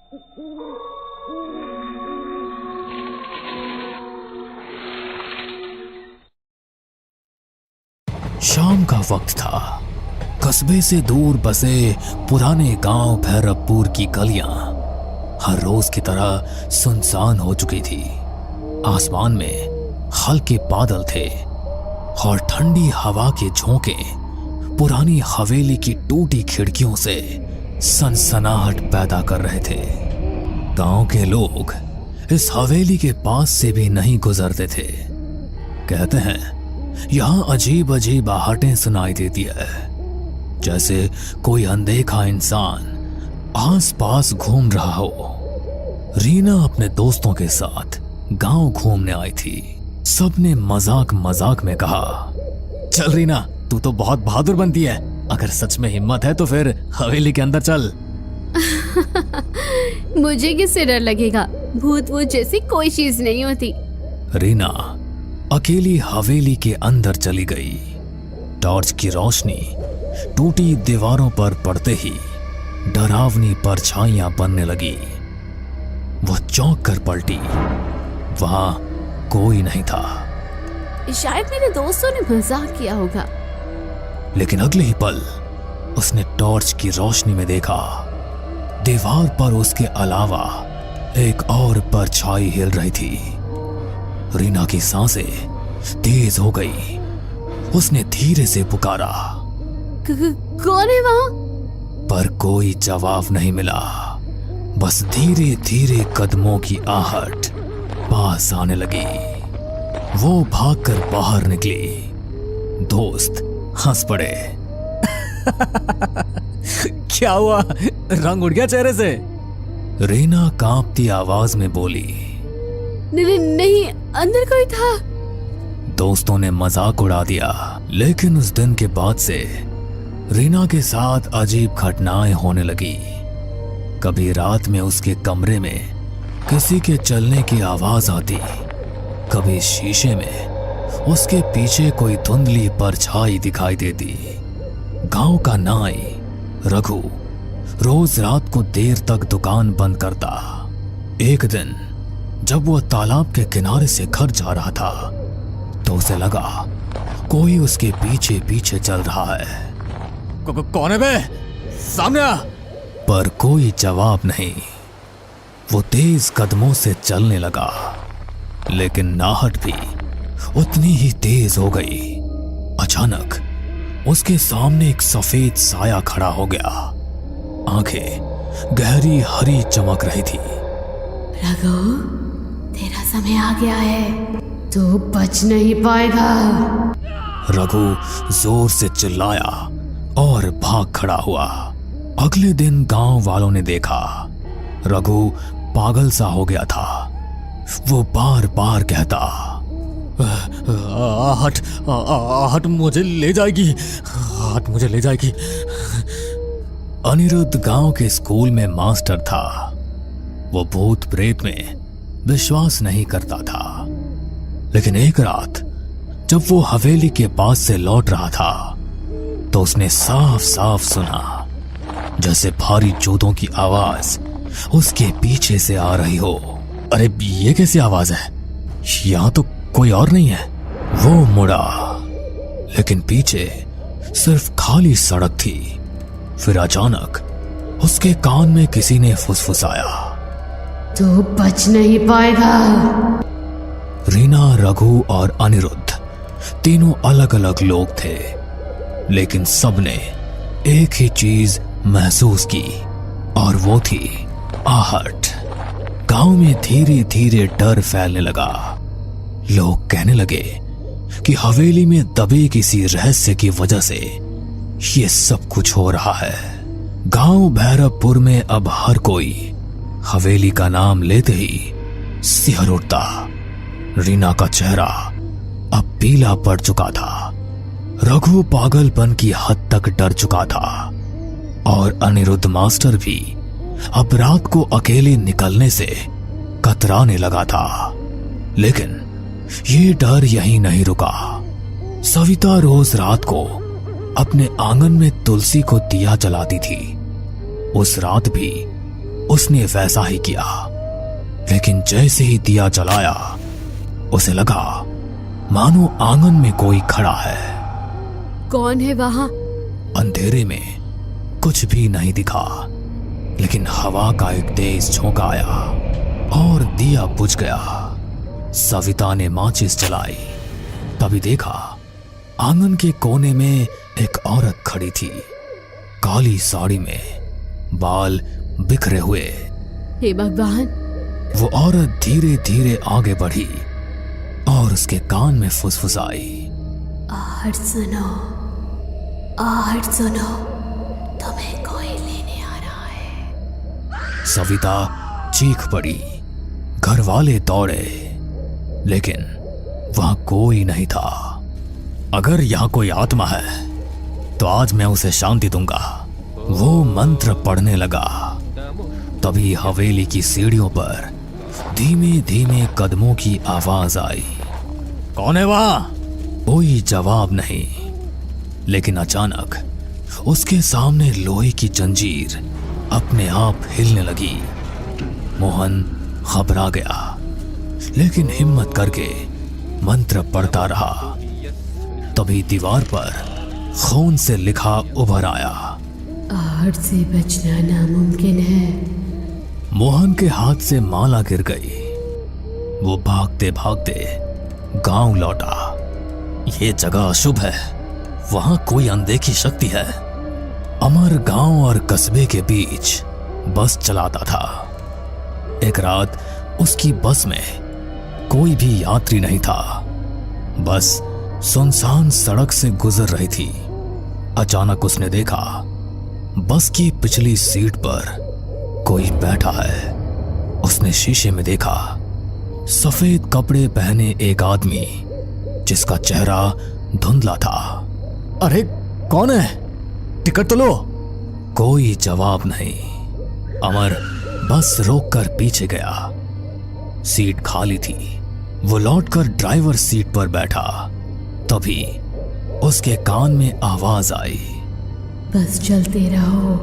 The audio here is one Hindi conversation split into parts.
शाम का वक्त था। कस्बे से दूर बसे पुराने गांव भैरवपुर की गलियां हर रोज की तरह सुनसान हो चुकी थी। आसमान में हल्के बादल थे और ठंडी हवा के झोंके पुरानी हवेली की टूटी खिड़कियों से सनसनाहट पैदा कर रहे थे। गांव के लोग इस हवेली के पास से भी नहीं गुजरते थे। कहते हैं यहां अजीब अजीब आहटें सुनाई देती है, जैसे कोई अनदेखा इंसान आस पास घूम रहा हो। रीना अपने दोस्तों के साथ गांव घूमने आई थी। सबने मजाक मजाक में कहा, चल रीना, तू तो बहुत बहादुर बनती है। अगर सच में हिम्मत है तो फिर हवेली के अंदर चल। मुझे किससे डर लगेगा? भूत वूत जैसी कोई चीज नहीं होती। रीना अकेली हवेली के अंदर चली गई। टॉर्च की रोशनी टूटी दीवारों पर पड़ते ही डरावनी परछाइयां बनने लगी। वो चौंक कर पलटी। वहां कोई नहीं था। शायद मेरे दोस्तों ने मजाक किया होगा। लेकिन अगले ही पल उसने टॉर्च की रोशनी में देखा, दीवार पर उसके अलावा एक और परछाई हिल रही थी। रीना की सांसें तेज हो गई। उसने धीरे से पुकारा, कौन है वहां? पर कोई जवाब नहीं मिला। बस धीरे धीरे कदमों की आहट पास आने लगी। वो भागकर बाहर निकली। दोस्त हंस पड़े। क्या हुआ? रंग उड़ गया चेहरे से? रीना कांपती आवाज में बोली, नहीं, अंदर कोई था। दोस्तों ने मजाक उड़ा दिया। लेकिन उस दिन के बाद से रीना के साथ अजीब घटनाएं होने लगी। कभी रात में उसके कमरे में किसी के चलने की आवाज आती, कभी शीशे में उसके पीछे कोई धुंधली परछाई दिखाई देती। गांव का नाई रघु रोज रात को देर तक दुकान बंद करता। एक दिन जब वह तालाब के किनारे से घर जा रहा था तो उसे लगा कोई उसके पीछे पीछे चल रहा है। कौन है बे? सामने आ! पर कोई जवाब नहीं। वो तेज कदमों से चलने लगा, लेकिन नाहट भी उतनी ही तेज हो गई। अचानक उसके सामने एक सफेद साया खड़ा हो गया। आंखें गहरी हरी चमक रही थी। रघु, तेरा समय आ गया है, तू बच नहीं पाएगा। रघु जोर से चिल्लाया और भाग खड़ा हुआ। अगले दिन गांव वालों ने देखा रघु पागल सा हो गया था। वो बार बार कहता, आहट मुझे ले जाएगी, आहट मुझे ले जाएगी। अनिरुद्ध गांव के स्कूल में मास्टर था। वो भूत प्रेत में विश्वास नहीं करता था। लेकिन एक रात जब वो हवेली के पास से लौट रहा था तो उसने साफ साफ सुना जैसे भारी जूतों की आवाज उसके पीछे से आ रही हो। अरे ये कैसी आवाज है? यहां तो कोई और नहीं है। वो मुड़ा, लेकिन पीछे सिर्फ खाली सड़क थी। फिर अचानक उसके कान में किसी ने फुसफुसाया, तू बच नहीं पाएगा। रीना, रघु और अनिरुद्ध तीनों अलग अलग लोग थे, लेकिन सबने एक ही चीज महसूस की और वो थी आहट। गांव में धीरे धीरे डर फैलने लगा। लोग कहने लगे कि हवेली में दबे किसी रहस्य की वजह से ये सब कुछ हो रहा है। गांव भैरवपुर में अब हर कोई हवेली का नाम लेते ही सिहर उठता। रीना का चेहरा अब पीला पड़ चुका था। रघु पागलपन की हद तक डर चुका था और अनिरुद्ध मास्टर भी अब रात को अकेले निकलने से कतराने लगा था। लेकिन ये डर यहीं नहीं रुका। सविता रोज रात को अपने आंगन में तुलसी को दिया जलाती थी। उस रात भी उसने वैसा ही किया, लेकिन जैसे ही दिया जलाया उसे लगा मानो आंगन में कोई खड़ा है। कौन है वहां? अंधेरे में कुछ भी नहीं दिखा, लेकिन हवा का एक तेज झोंका आया और दिया बुझ गया। सविता ने माचिस जलाई, तभी देखा आंगन के कोने में एक औरत खड़ी थी, काली साड़ी में, बाल बिखरे हुए। हे भगवान! वो औरत धीरे धीरे आगे बढ़ी और उसके कान में फुसफुसाई, आहट सुनो, आहट सुनो, तुम्हें कोई लेने आ रहा है। सविता चीख पड़ी। घर वाले दौड़े, लेकिन वहां कोई नहीं था। अगर यहां कोई आत्मा है तो आज मैं उसे शांति दूंगा। वो मंत्र पढ़ने लगा। तभी हवेली की सीढ़ियों पर धीमे धीमे कदमों की आवाज आई। कौन है वहां? कोई जवाब नहीं, लेकिन अचानक उसके सामने लोहे की जंजीर अपने आप हिलने लगी। मोहन घबरा गया, लेकिन हिम्मत करके मंत्र पढ़ता रहा। तभी दीवार पर खून से लिखा उभर आया, आहट से बचना नामुमकिन है। मोहन के हाथ से माला गिर गई। वो भागते भागते गांव लौटा। ये जगह अशुभ है, वहां कोई अनदेखी शक्ति है। अमर गांव और कस्बे के बीच बस चलाता था। एक रात उसकी बस में कोई भी यात्री नहीं था। बस सुनसान सड़क से गुजर रही थी। अचानक उसने देखा बस की पिछली सीट पर कोई बैठा है। उसने शीशे में देखा सफेद कपड़े पहने एक आदमी, जिसका चेहरा धुंधला था। अरे कौन है? टिकट तो लो। कोई जवाब नहीं। अमर बस रोककर पीछे गया। सीट खाली थी। वो लौटकर ड्राइवर सीट पर बैठा। तभी उसके कान में आवाज आई, बस चलते रहो,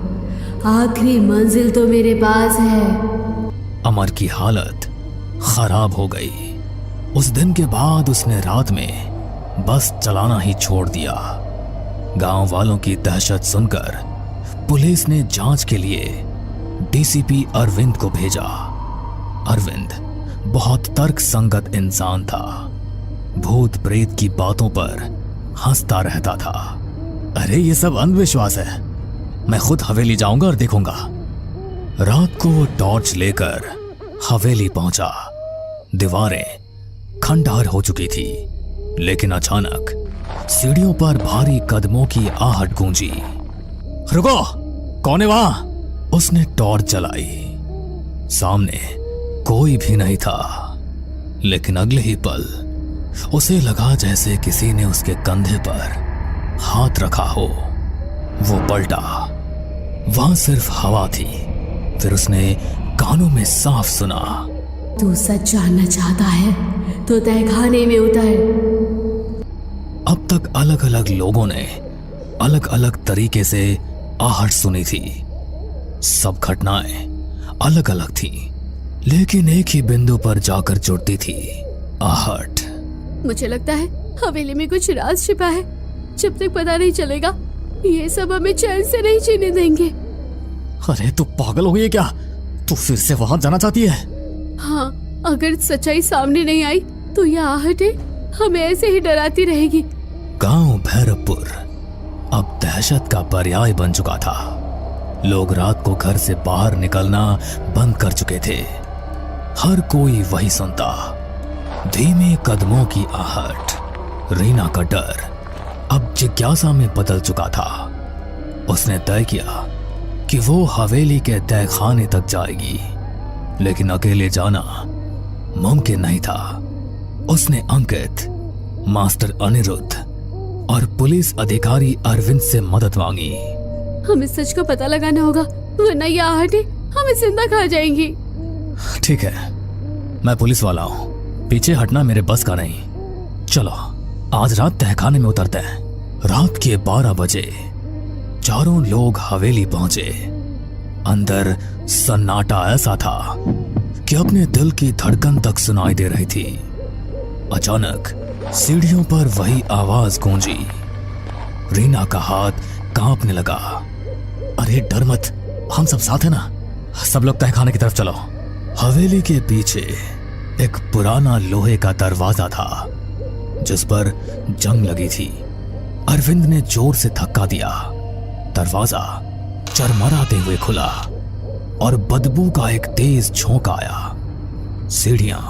आखिरी मंजिल तो मेरे पास है। अमर की हालत खराब हो गई। उस दिन के बाद उसने रात में बस चलाना ही छोड़ दिया। गांव वालों की दहशत सुनकर पुलिस ने जांच के लिए डीसीपी अरविंद को भेजा। अरविंद बहुत तर्कसंगत इंसान था। भूत प्रेत की बातों पर हंसता रहता था। अरे ये सब अंधविश्वास है, मैं खुद हवेली जाऊंगा और देखूंगा। रात को वो टॉर्च लेकर हवेली पहुंचा। दीवारें खंडहर हो चुकी थी, लेकिन अचानक सीढ़ियों पर भारी कदमों की आहट गूंजी। रुको, कौन है वहां? उसने टॉर्च जलाई। सामने कोई भी नहीं था, लेकिन अगले ही पल उसे लगा जैसे किसी ने उसके कंधे पर हाथ रखा हो। वो पलटा, वहां सिर्फ हवा थी। फिर उसने कानों में साफ सुना, तू सच जानना चाहता है तो तहखाने में उतर। अब तक अलग अलग लोगों ने अलग अलग तरीके से आहट सुनी थी। सब घटनाएं अलग अलग थी, लेकिन एक ही बिंदु पर जाकर जुड़ती थी, आहट। मुझे लगता है हवेली में कुछ राज छिपा है। जब तक पता नहीं चलेगा, ये सब हमें चैन से नहीं जीने देंगे। अरे तू पागल हो गई है क्या? तू फिर से वहां जाना चाहती है? हाँ, अगर सच्चाई सामने नहीं आई तो यह आहटें हमें ऐसे ही डराती रहेगी। गांव भैरवपुर अब दहशत का पर्याय बन चुका था। लोग रात को घर से बाहर निकलना बंद कर चुके थे। हर कोई वही सुनता, धीमे कदमों की आहट। रीना का डर अब जिज्ञासा में बदल चुका था। उसने तय किया कि वो हवेली के तहखाने तक जाएगी, लेकिन अकेले जाना मुमकिन नहीं था। उसने अंकित, मास्टर अनिरुद्ध और पुलिस अधिकारी अरविंद से मदद मांगी। हमें सच का पता लगाना होगा, वरना ये आहटें हमें जिंदा खा जाएंगी। ठीक है, मैं पुलिस वाला हूँ, पीछे हटना मेरे बस का नहीं। चलो आज रात तहखाने में उतरते हैं। रात के 12 बजे चारों लोग हवेली पहुंचे। अंदर सन्नाटा ऐसा था कि अपने दिल की धड़कन तक सुनाई दे रही थी। अचानक सीढ़ियों पर वही आवाज गूंजी। रीना का हाथ कांपने लगा। अरे डर मत, हम सब साथ हैं ना, सब लोग तहखाने की तरफ चलो। हवेली के पीछे एक पुराना लोहे का दरवाजा था जिस पर जंग लगी थी। अरविंद ने जोर से धक्का दिया। दरवाजा चरमराते हुए खुला और बदबू का एक तेज झोंका आया। सीढ़ियां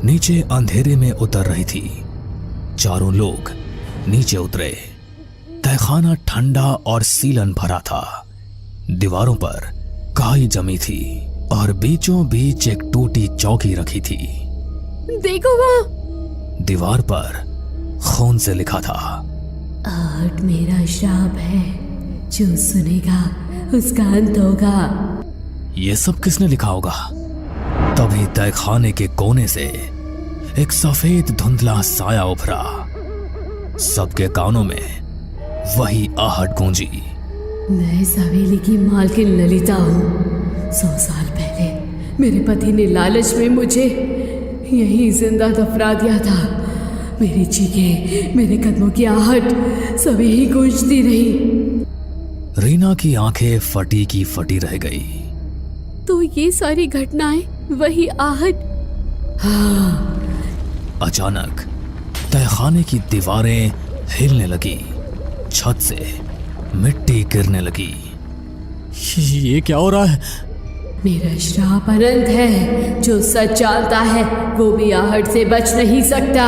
नीचे अंधेरे में उतर रही थी। चारों लोग नीचे उतरे। तहखाना ठंडा और सीलन भरा था। दीवारों पर काई जमी थी और बीचों बीच एक टूटी चौकी रखी थी। देखो वहाँ। दीवार पर खून से लिखा था, आहट मेरा श्राप है, जो सुनेगा उसका अंत होगा। ये सब किसने लिखा होगा? तभी तहखाने के कोने से एक सफेद धुंधला साया उभरा। सबके कानों में वही आहट गूंजी। मैं इस हवेली की मालकिन ललिता हूँ। 100 साल पहले मेरे पति ने लालच में मुझे यहीं जिंदा दफना दिया था। मेरी चीखें, मेरे कदमों की आहट सब यही गूंजती रही। रीना की आंखें फटी की फटी रह गई। तो ये सारी घटनाएं वही आहट? हाँ। अचानक तहखाने की दीवारें हिलने लगी। छत से मिट्टी गिरने लगी। ये क्या हो रहा है? मेरा श्राप अनंत है। जो सच जानता है वो भी आहट से बच नहीं सकता।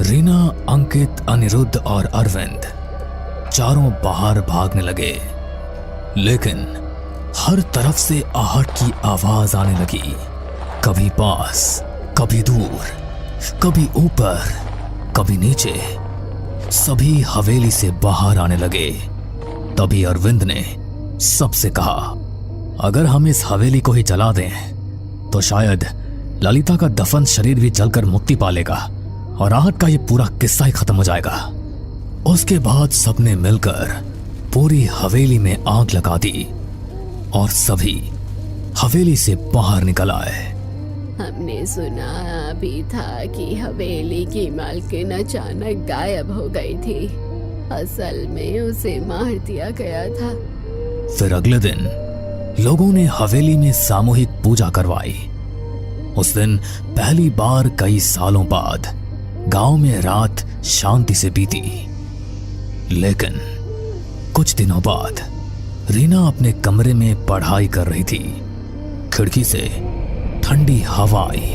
रीना, अंकित, अनिरुद्ध और अरविंद चारों बाहर भागने लगे, लेकिन हर तरफ से आहट की आवाज आने लगी। कभी पास, कभी दूर, कभी ऊपर, कभी नीचे। सभी हवेली से बाहर आने लगे। तभी अरविंद ने सबसे कहा, अगर हम इस हवेली को ही जला दें तो शायद ललिता का दफन शरीर भी जलकर मुक्ति पा लेगा और आहट का ये पूरा किस्सा ही खत्म हो जाएगा। उसके बाद सबने मिलकर पूरी हवेली में आग लगा दी और सभी हवेली से बाहर निकल आए। हमने सुना भी था कि हवेली की मालकिन अचानक गायब हो गई थी। असल में उसे मार दिया गया था। फिर अगले दिन लोगों ने हवेली में सामूहिक पूजा करवाई। उस दिन पहली बार कई सालों बाद गांव में रात शांति से बीती। लेकिन कुछ दिनों बाद रीना अपने कमरे में पढ़ाई कर रही थी। खिड़की से ठंडी हवा आई।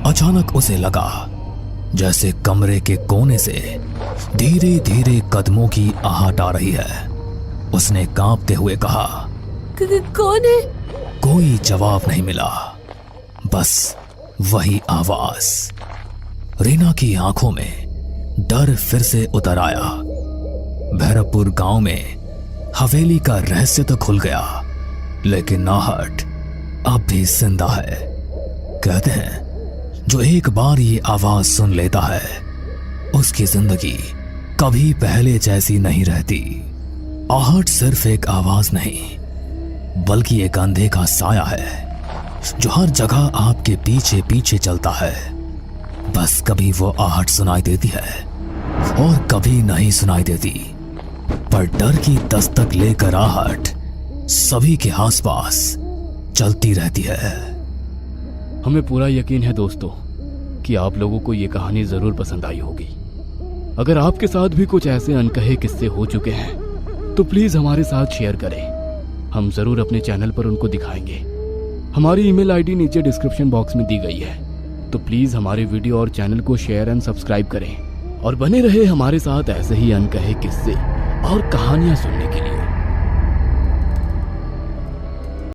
अचानक उसे लगा जैसे कमरे के कोने से धीरे धीरे कदमों की आहट आ रही है। उसने कांपते हुए कहा, कौन है? कोई जवाब नहीं मिला, बस वही आवाज। रीना की आंखों में डर फिर से उतर आया। भैरवपुर गांव में हवेली का रहस्य तो खुल गया, लेकिन आहट अब भी जिंदा है। कहते हैं जो एक बार ये आवाज सुन लेता है उसकी जिंदगी कभी पहले जैसी नहीं रहती। आहट सिर्फ एक आवाज नहीं बल्कि एक अंधे का साया है जो हर जगह आपके पीछे पीछे चलता है। बस कभी वो आहट सुनाई देती है और कभी नहीं सुनाई देती, पर डर की दस्तक लेकर आहट सभी के आसपास चलती रहती है। हमें पूरा यकीन है दोस्तों कि आप लोगों को ये कहानी जरूर पसंद आई होगी। अगर आपके साथ भी कुछ ऐसे अनकहे किस्से हो चुके हैं तो प्लीज हमारे साथ शेयर करें। हम जरूर अपने चैनल पर उनको दिखाएंगे। हमारी ईमेल आईडी नीचे डिस्क्रिप्शन बॉक्स में दी गई है, तो प्लीज हमारे वीडियो और चैनल को शेयर एंड सब्सक्राइब करें और बने रहे हमारे साथ ऐसे ही अनकहे किस्से और कहानियां सुनने के लिए।